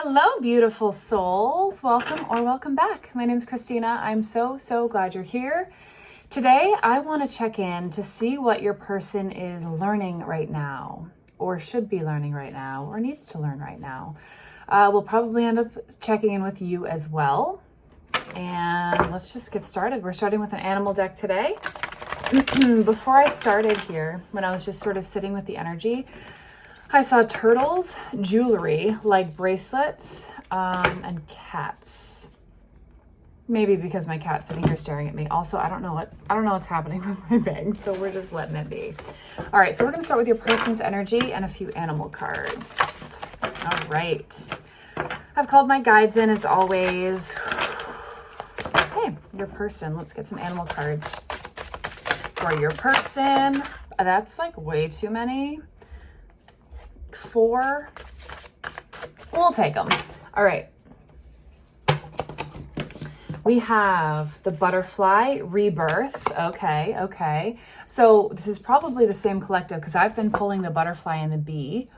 Hello, beautiful souls. Welcome or welcome back. My name is Christina. I'm so glad you're here. Today, I want to check in to see what your person is learning right now, or should be learning right now, or needs to learn right now. We'll probably end up checking in with you as well. And let's just get started. We're starting with an animal deck today. Before I started here, when I was just sort of sitting with the energy, I saw turtles, jewelry, like bracelets, and cats. Maybe because my cat's sitting here staring at me. Also, I don't know what's happening with my bangs, so we're just letting it be. All right, so we're gonna start with your person's energy and a few animal cards. All right. I've called my guides in as always. Okay, your person. Let's get some animal cards for your person. That's like way too many. 4. We'll take them. All right. We have the butterfly rebirth. Okay. So this is probably the same collective because I've been pulling the butterfly and the bee.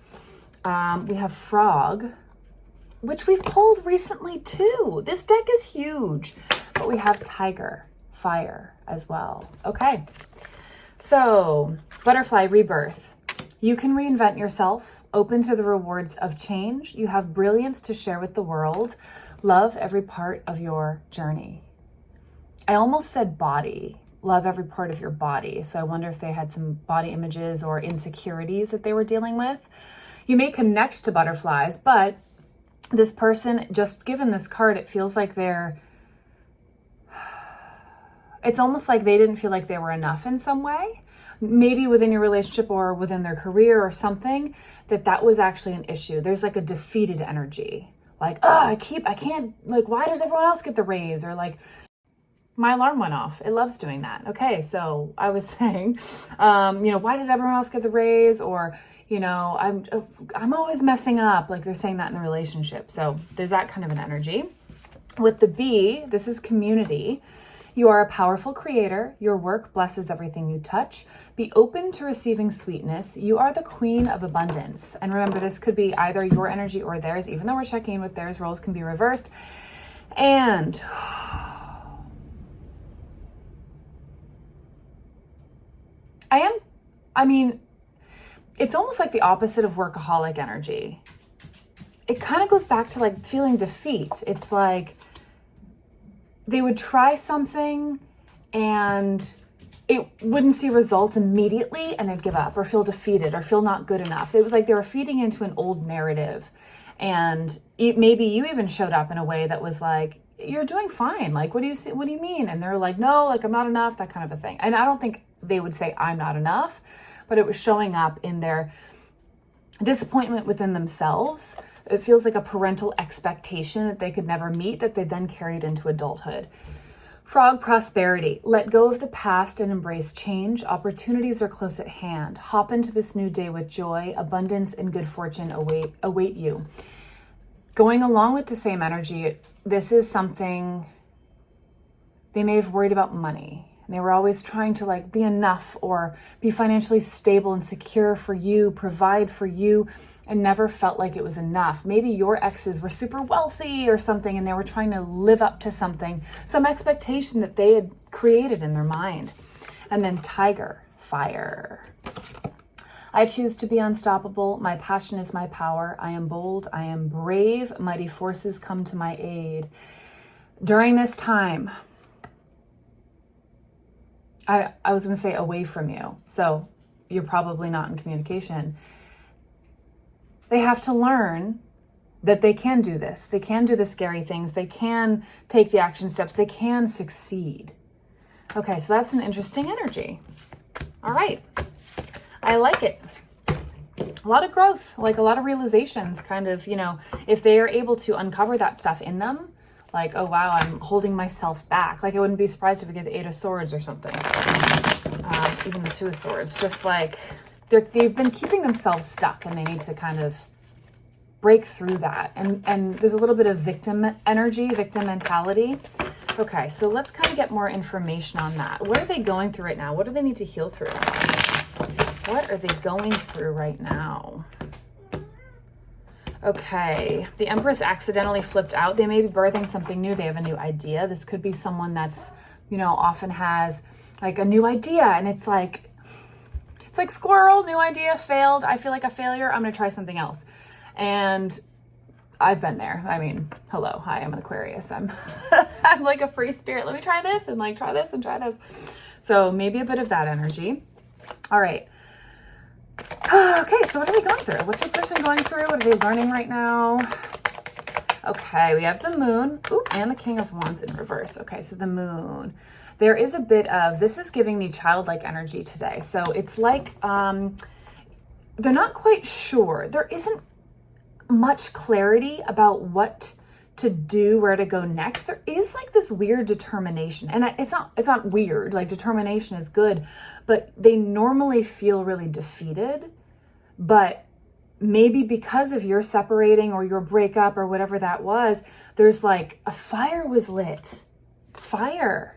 We have frog, which we've pulled recently too. This deck is huge. But we have tiger, fire as well. Okay. So butterfly rebirth. You can reinvent yourself. Open to the rewards of change. You have brilliance to share with the world. Love every part of your journey. I almost said body. Love every part of your body. So I wonder if they had some body images or insecurities that they were dealing with. You may connect to butterflies, but this person, just given this card, it feels like it's almost like they didn't feel like they were enough in some way. Maybe within your relationship or within their career or something, that was actually an issue. There's like a defeated energy. Like, I can't, like, why does everyone else get the raise? Or like, my alarm went off. It loves doing that. Okay, so I was saying, why did everyone else get the raise? Or, I'm always messing up. Like they're saying that in a relationship. So there's that kind of an energy. With the bee, this is community. You are a powerful creator. Your work blesses everything you touch. Be open to receiving sweetness. You are the queen of abundance. And remember, this could be either your energy or theirs, even though we're checking in with theirs, roles can be reversed. And it's almost like the opposite of workaholic energy. It kind of goes back to like feeling defeat. It's like, they would try something and it wouldn't see results immediately and they'd give up or feel defeated or feel not good enough. It was like they were feeding into an old narrative. And maybe you even showed up in a way that was like, you're doing fine. Like, what do you mean? And they're like, no, like I'm not enough, that kind of a thing. And I don't think they would say I'm not enough, but it was showing up in their disappointment within themselves. It feels like a parental expectation that they could never meet that they then carried into adulthood. Frog prosperity. Let go of the past and embrace change. Opportunities are close at hand. Hop into this new day with joy. Abundance and good fortune await you. Going along with the same energy, this is something they may have worried about money. And they were always trying to like be enough or be financially stable and secure for you, provide for you, and never felt like it was enough. Maybe your exes were super wealthy or something and they were trying to live up to something, some expectation that they had created in their mind. And then tiger, fire. I choose to be unstoppable. My passion is my power. I am bold. I am brave. Mighty forces come to my aid. During this time, I was going to say away from you. So you're probably not in communication. They have to learn that they can do this. They can do the scary things. They can take the action steps. They can succeed. Okay, so that's an interesting energy. All right. I like it. A lot of growth, like a lot of realizations, kind of, if they are able to uncover that stuff in them, like, oh, wow, I'm holding myself back. Like, I wouldn't be surprised if we get the 8 of Swords or something. Even the 2 of Swords. Just like they've been keeping themselves stuck and they need to kind of break through that. And there's a little bit of victim energy, victim mentality. Okay, so let's kind of get more information on that. What are they going through right now? What do they need to heal through? What are they going through right now? Okay, the Empress accidentally flipped out. They may be birthing something new. They have a new idea. This could be someone that's, often has like a new idea, and it's like squirrel, new idea, failed. I feel like a failure. I'm going to try something else. And I've been there. I mean, hello, hi, I'm an Aquarius. I'm I'm like a free spirit. Let me try this and like try this and try this. So maybe a bit of that energy. All right. Okay, so what are they going through? What's your person going through? What are they learning right now? Okay, we have the Moon. Ooh, and the King of Wands in reverse. Okay, so the Moon. There is a bit of, this is giving me childlike energy today. So it's like, they're not quite sure. There isn't much clarity about what to do, where to go next. There is like this weird determination, and it's not weird. Like, determination is good, but they normally feel really defeated. But maybe because of your separating or your breakup or whatever that was, there's like a fire was lit. Fire.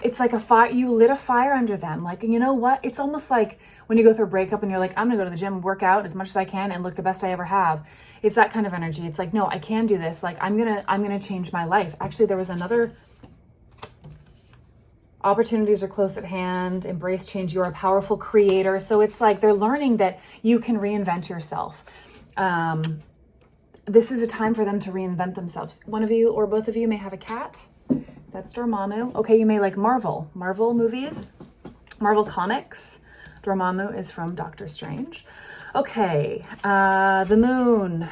It's like a fire, you lit a fire under them. Like, you know what? It's almost like when you go through a breakup and you're like, I'm gonna go to the gym and work out as much as I can and look the best I ever have. It's that kind of energy. It's like, no, I can do this. Like, I'm gonna change my life. Actually, there was another, opportunities are close at hand, embrace change, you're a powerful creator. So it's like they're learning that you can reinvent yourself. This is a time for them to reinvent themselves. One of you or both of you may have a cat. That's Dormammu. Okay, you may like Marvel movies, Marvel comics. Dormammu is from Doctor Strange. Okay, the Moon.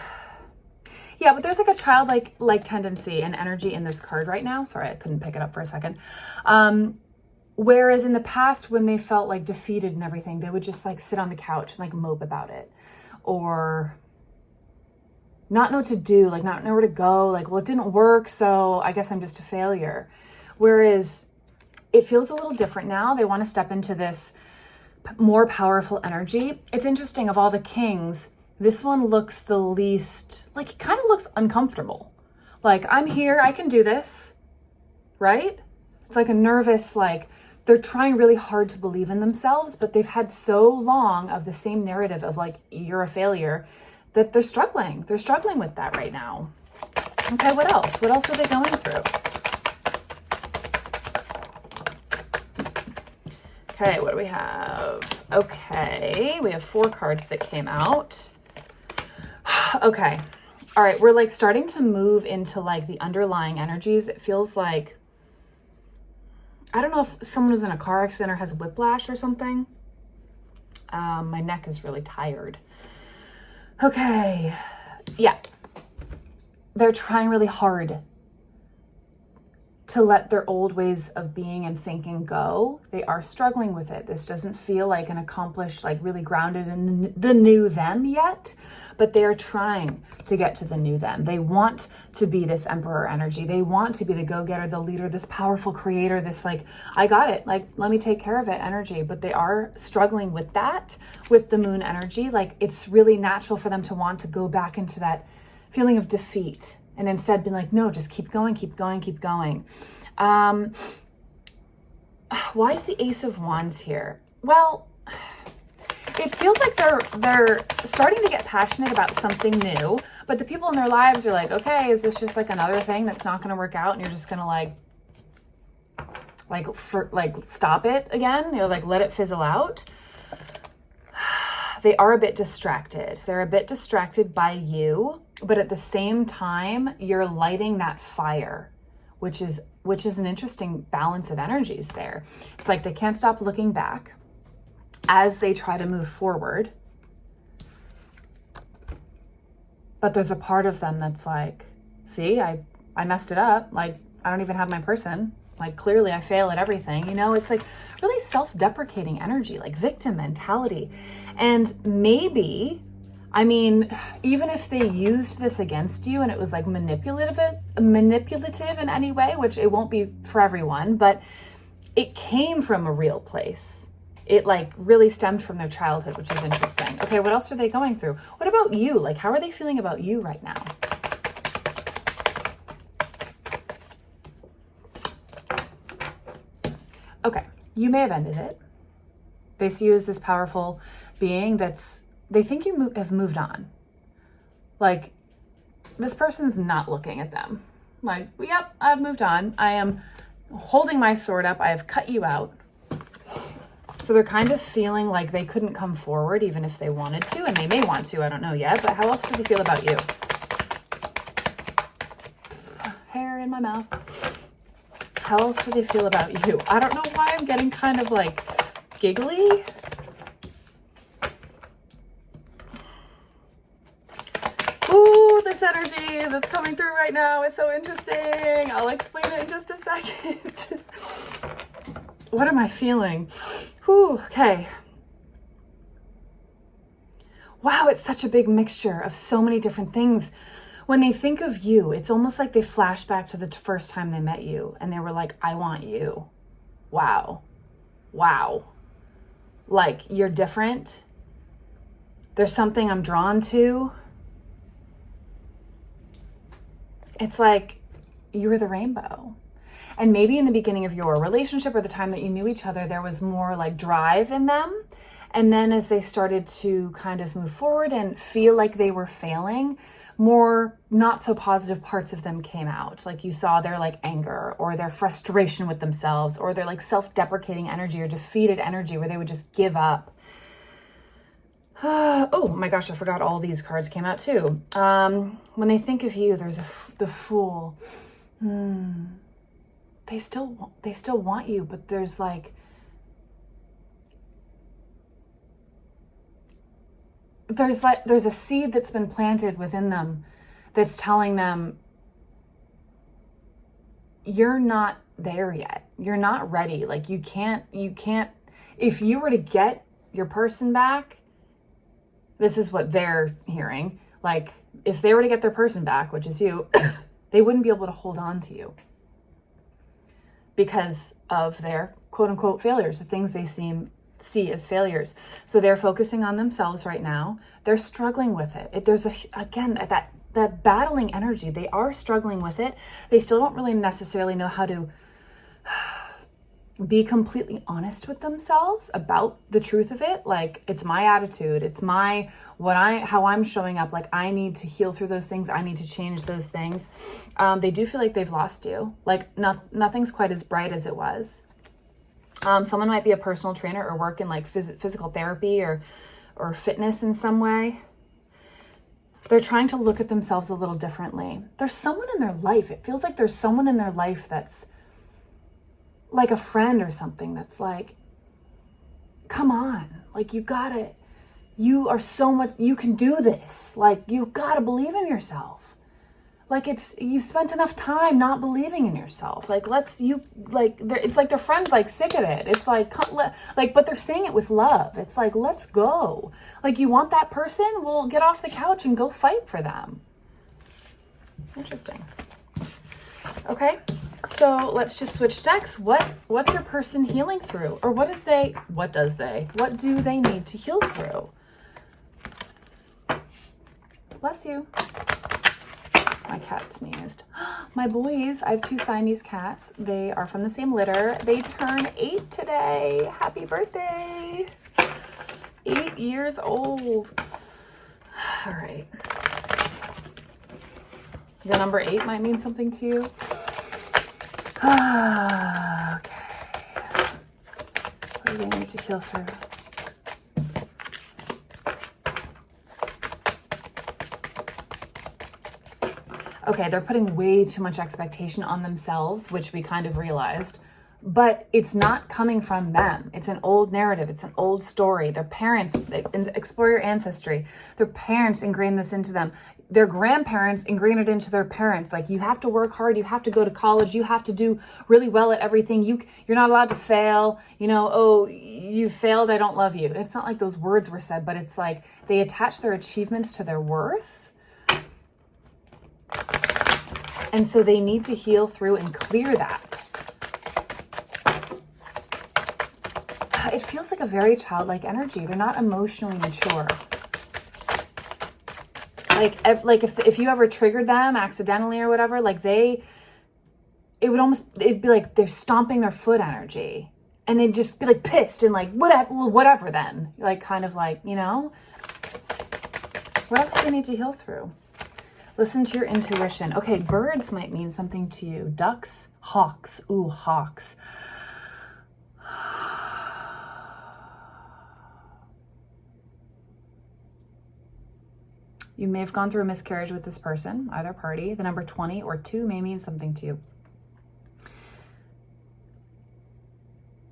Yeah, but there's like a childlike tendency and energy in this card right now. Sorry, I couldn't pick it up for a second. Whereas in the past, when they felt like defeated and everything, they would just like sit on the couch and like mope about it, or not know what to do, like not know where to go. Like, well, it didn't work, so I guess I'm just a failure. Whereas it feels a little different now. They want to step into this more powerful energy. It's interesting, of all the kings, this one looks the least, like, it kind of looks uncomfortable. Like, I'm here, I can do this, right? It's like a nervous, like, they're trying really hard to believe in themselves, but they've had so long of the same narrative of like, you're a failure, that they're struggling. They're struggling with that right now. Okay, what else? What else are they going through? Okay, what do we have? Okay, we have 4 cards that came out. Okay, all right, we're like starting to move into like the underlying energies. It feels like, I don't know if someone was in a car accident or has whiplash or something. My neck is really tired. Okay, yeah. They're trying really hard to let their old ways of being and thinking go. They are struggling with it. This doesn't feel like an accomplished, like really grounded in the new them yet, but they're trying to get to the new them. They want to be this emperor energy. They want to be the go-getter, the leader, this powerful creator, this like, I got it, like, let me take care of it energy. But they are struggling with that, with the Moon energy. Like, it's really natural for them to want to go back into that feeling of defeat, and instead being like, no, just keep going, keep going, keep going. Why is the Ace of Wands here? Well, it feels like they're starting to get passionate about something new, but the people in their lives are like, okay, is this just like another thing that's not going to work out, and you're just going to like stop it again? Like let it fizzle out. They are a bit distracted. They're a bit distracted by you, but at the same time, you're lighting that fire, which is an interesting balance of energies there. It's like they can't stop looking back as they try to move forward. But there's a part of them that's like, see, I messed it up. Like, I don't even have my person. Like, clearly I fail at everything. It's like really self-deprecating energy, like victim mentality. And maybe, I mean, even if they used this against you and it was like manipulative in any way, which it won't be for everyone, but it came from a real place. It like really stemmed from their childhood, which is interesting. Okay, what else are they going through? What about you? Like, how are they feeling about you right now? Okay, you may have ended it. They see you as this powerful being they think you have moved on. Like, this person's not looking at them. Like, yep, I've moved on. I am holding my sword up. I have cut you out. So they're kind of feeling like they couldn't come forward even if they wanted to, and they may want to, I don't know yet, but how else do they feel about you? Hair in my mouth. How else do they feel about you? I don't know why I'm getting kind of like giggly. Ooh, this energy that's coming through right now is so interesting. I'll explain it in just a second. What am I feeling? Whew, okay. Wow, it's such a big mixture of so many different things. When they think of you, it's almost like they flash back to the first time they met you and they were like, I want you. Wow. Wow. Like, you're different. There's something I'm drawn to. It's like you were the rainbow. And maybe in the beginning of your relationship or the time that you knew each other, there was more like drive in them. And then as they started to kind of move forward and feel like they were failing, more not so positive parts of them came out. Like you saw their like anger or their frustration with themselves or their like self-deprecating energy or defeated energy where they would just give up. Oh my gosh, I forgot all these cards came out too. When they think of you, there's the Fool. They still want you, but there's like, there's a seed that's been planted within them that's telling them you're not there yet. You're not ready. Like you can't, if you were to get your person back, this is what they're hearing. Like if they were to get their person back, which is you, they wouldn't be able to hold on to you because of their quote unquote failures, the things they see as failures. So they're focusing on themselves right now. They're struggling with it. There's again, that battling energy. They are struggling with it. They still don't really necessarily know how to be completely honest with themselves about the truth of it. Like, it's my attitude. It's how I'm showing up. Like, I need to heal through those things. I need to change those things. They do feel like they've lost you. Like nothing's quite as bright as it was. Someone might be a personal trainer or work in like physical therapy or fitness in some way. They're trying to look at themselves a little differently. There's someone in their life. It feels like there's someone in their life that's like a friend or something that's like, come on, like you are so much, you can do this. Like you gotta believe in yourself. Like you spent enough time not believing in yourself. Like it's like their friend's like sick of it. It's like, but they're saying it with love. It's like, let's go. Like you want that person? Well, get off the couch and go fight for them. Interesting. Okay. So let's just switch decks. What's your person healing through? Or what do they need to heal through? Bless you. My cat sneezed. My boys, I have 2 Siamese cats. They are from the same litter. They turn 8 today. Happy birthday. 8 years old. All right. The number 8 might mean something to you. Okay. What do they need to heal through? Okay, they're putting way too much expectation on themselves, which we kind of realized, but it's not coming from them. It's an old narrative. It's an old story. Their parents, explore your ancestry. Their parents ingrained this into them. Their grandparents ingrained it into their parents. Like, you have to work hard. You have to go to college. You have to do really well at everything. You're not allowed to fail. Oh, you failed. I don't love you. It's not like those words were said, but it's like they attach their achievements to their worth. And so they need to heal through and clear that. It feels like a very childlike energy. They're not emotionally mature. Like if you ever triggered them accidentally or whatever, like it'd be like they're stomping their foot energy. And they'd just be like pissed and like, whatever then. Like kind of like, What else do they need to heal through? Listen to your intuition. Okay, birds might mean something to you. Ducks, hawks. Ooh, hawks. You may have gone through a miscarriage with this person, either party. The number 20 or 2 may mean something to you.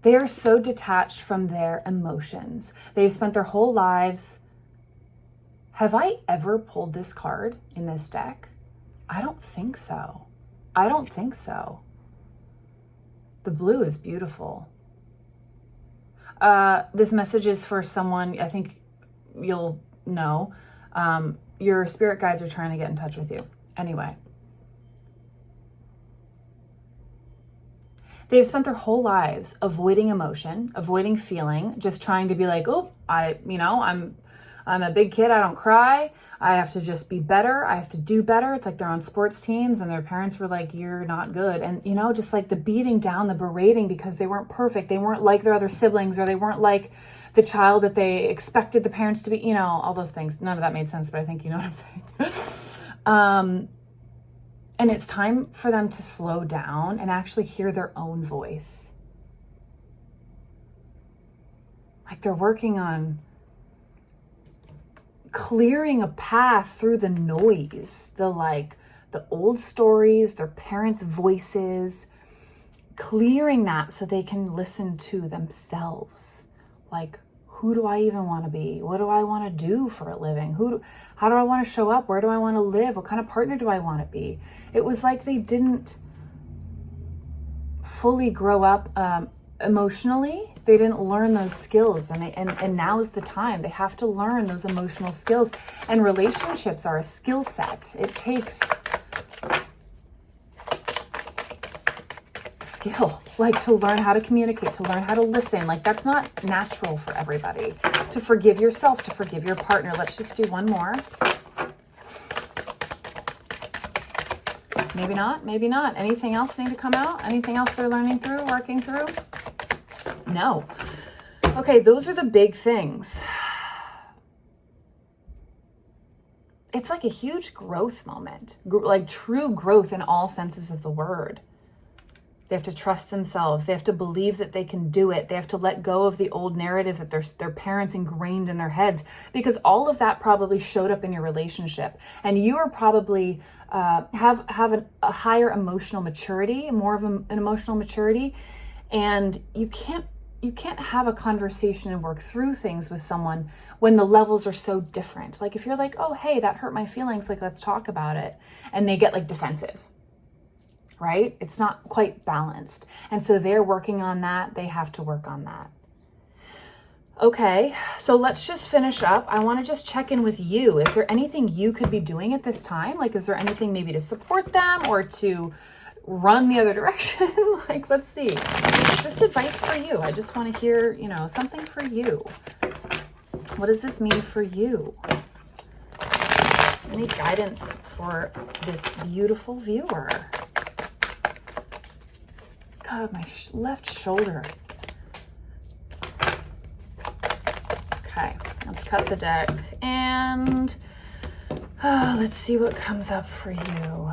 They are so detached from their emotions. They've spent their whole lives. Have I ever pulled this card in this deck? I don't think so. I don't think so. The blue is beautiful. This message is for someone, I think you'll know. Your spirit guides are trying to get in touch with you. Anyway. They've spent their whole lives avoiding emotion, avoiding feeling, just trying to be like, oh, I'm a big kid. I don't cry. I have to just be better. I have to do better. It's like they're on sports teams and their parents were like, you're not good. And, just like the beating down, the berating because they weren't perfect. They weren't like their other siblings, or they weren't like the child that they expected the parents to be, all those things. None of that made sense, but I think you know what I'm saying. And it's time for them to slow down and actually hear their own voice. Like they're working on clearing a path through the noise, the old stories, their parents' voices, clearing that so they can listen to themselves. Like, who do I even want to be? What do I want to do for a living? How do I want to show up? Where do I want to live? What kind of partner do I want to be? It was like they didn't fully grow up emotionally. They didn't learn those skills, and now is the time. They have to learn those emotional skills. And relationships are a skill set. It takes skill, like to learn how to communicate, to learn how to listen. Like that's not natural for everybody. To forgive yourself, to forgive your partner. Let's just do one more. Maybe not, maybe not. Anything else need to come out? Anything else they're learning through, working through? No. Okay, those are the big things. It's like a huge growth moment, like true growth in all senses of the word. They have to trust themselves. They have to believe that they can do it. They have to let go of the old narrative that their parents ingrained in their heads, because all of that probably showed up in your relationship. And you are probably have a higher emotional maturity, more of an emotional maturity. And you can't have a conversation and work through things with someone when the levels are so different. Like if you're like, oh, hey, that hurt my feelings. Like, let's talk about it. And they get like defensive. Right? It's not quite balanced. And so they're working on that. They have to work on that. Okay, so let's just finish up. I want to just check in with you. Is there anything you could be doing at this time? Like, is there anything maybe to support them or to run the other direction? Like, let's see. Just advice for you. I just want to hear, something for you. What does this mean for you? Any guidance for this beautiful viewer? God, my left shoulder. Okay, let's cut the deck and let's see what comes up for you.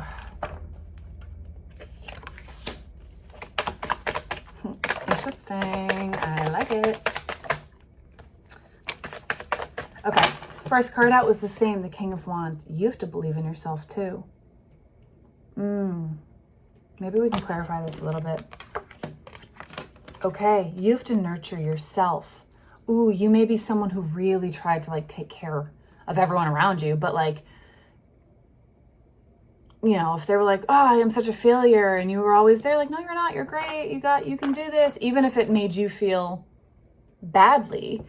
Interesting. I like it. Okay, first card out was the same, the King of Wands. You have to believe in yourself too. Maybe we can clarify this a little bit. Okay, you have to nurture yourself. Ooh, you may be someone who really tried to take care of everyone around you, but if they were like, oh, I am such a failure, and you were always there, like, no, you're not, you're great, you can do this, even if it made you feel badly,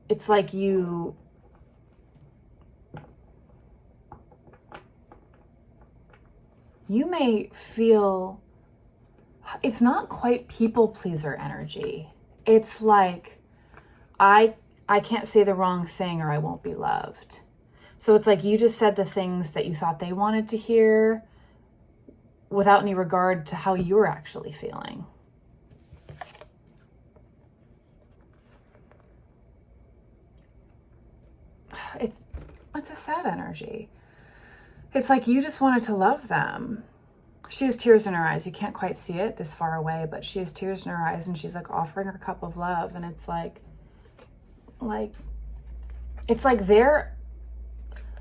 it's like you may feel, it's not quite people pleaser energy. It's like, I can't say the wrong thing or I won't be loved. So it's like you just said the things that you thought they wanted to hear without any regard to how you're actually feeling. It's a sad energy. It's like you just wanted to love them. She has tears in her eyes. You can't quite see it this far away, but she has tears in her eyes, and she's like offering her cup of love. And it's like it's like their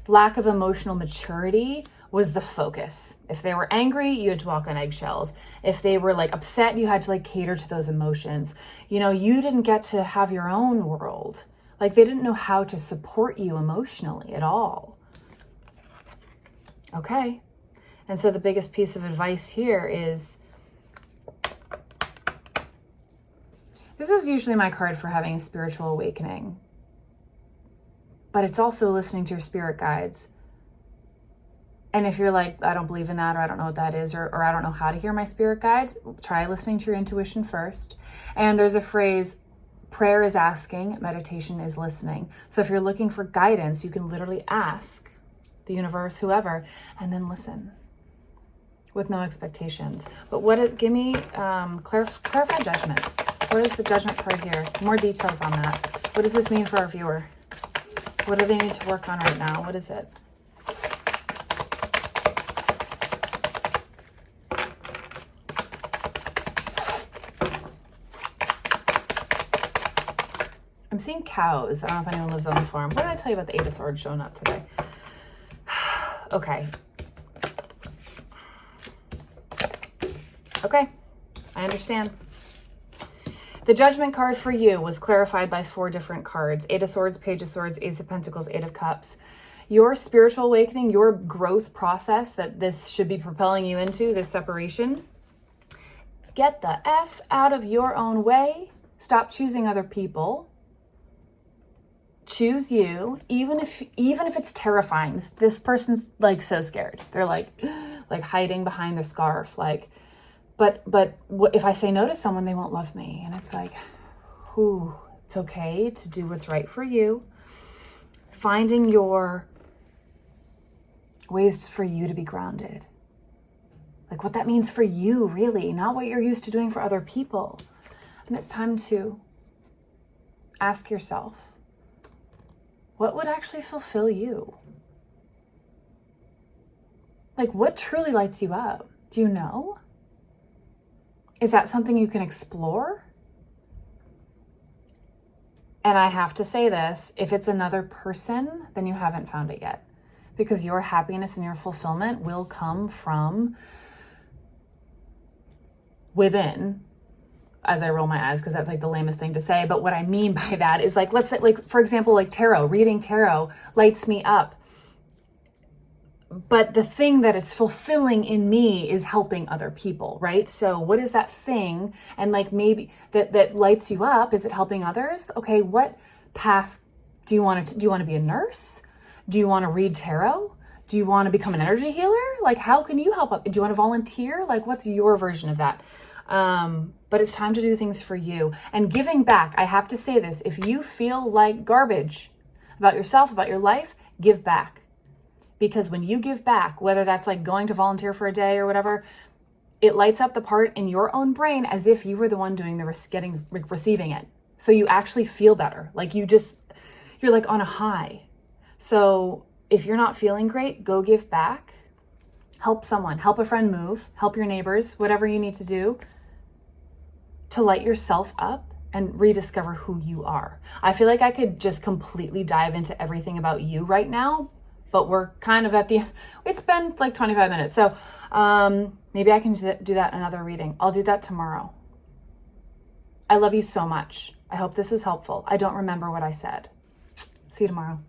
lack of emotional maturity was the focus. If they were angry, you had to walk on eggshells. If they were like upset, you had to like cater to those emotions. You know, you didn't get to have your own world. Like they didn't know how to support you emotionally at all. Okay. And so the biggest piece of advice here is, this is usually my card for having a spiritual awakening, but it's also listening to your spirit guides. And if you're like, I don't believe in that, or I don't know what that is, or I don't know how to hear my spirit guides, try listening to your intuition first. And there's a phrase, prayer is asking, meditation is listening. So if you're looking for guidance, you can literally ask the universe, whoever, and then listen with no expectations. But give me clarify judgment. What is the judgment card here? More details on that. What does this mean for our viewer? What do they need to work on right now? What is it? I'm seeing cows. I don't know if anyone lives on the farm. What did I tell you about the Eight of Swords showing up today? Okay. Okay, I understand. The judgment card for you was clarified by 4 different cards. 8 of Swords, Page of Swords, Ace of Pentacles, 8 of Cups. Your spiritual awakening, your growth process that this should be propelling you into, this separation. Get the F out of your own way. Stop choosing other people. Choose you, even if it's terrifying. This person's like so scared. They're like hiding behind their scarf. Like, but if I say no to someone, they won't love me. And it's like, it's okay to do what's right for you. Finding your ways for you to be grounded. Like what that means for you, really, not what you're used to doing for other people. And it's time to ask yourself, what would actually fulfill you? Like what truly lights you up? Do you know? Is that something you can explore? And I have to say this, if it's another person, then you haven't found it yet. Because your happiness and your fulfillment will come from within, as I roll my eyes, because that's like the lamest thing to say. But what I mean by that is like, let's say, like, for example, like tarot, reading tarot lights me up. But the thing that is fulfilling in me is helping other people, right? So what is that thing? And like maybe that lights you up? Is it helping others? Okay, what path do you want to do? You want to be a nurse? Do you want to read tarot? Do you want to become an energy healer? Like how can you help? Do you want to volunteer? Like what's your version of that? But it's time to do things for you. And giving back, I have to say this, if you feel like garbage about yourself, about your life, give back. Because when you give back, whether that's like going to volunteer for a day or whatever, it lights up the part in your own brain as if you were the one doing receiving it. So you actually feel better. Like you're like on a high. So if you're not feeling great, go give back. Help someone, help a friend move, help your neighbors, whatever you need to do to light yourself up and rediscover who you are. I feel like I could just completely dive into everything about you right now, but we're kind of it's been like 25 minutes. So maybe I can do that in another reading. I'll do that tomorrow. I love you so much. I hope this was helpful. I don't remember what I said. See you tomorrow.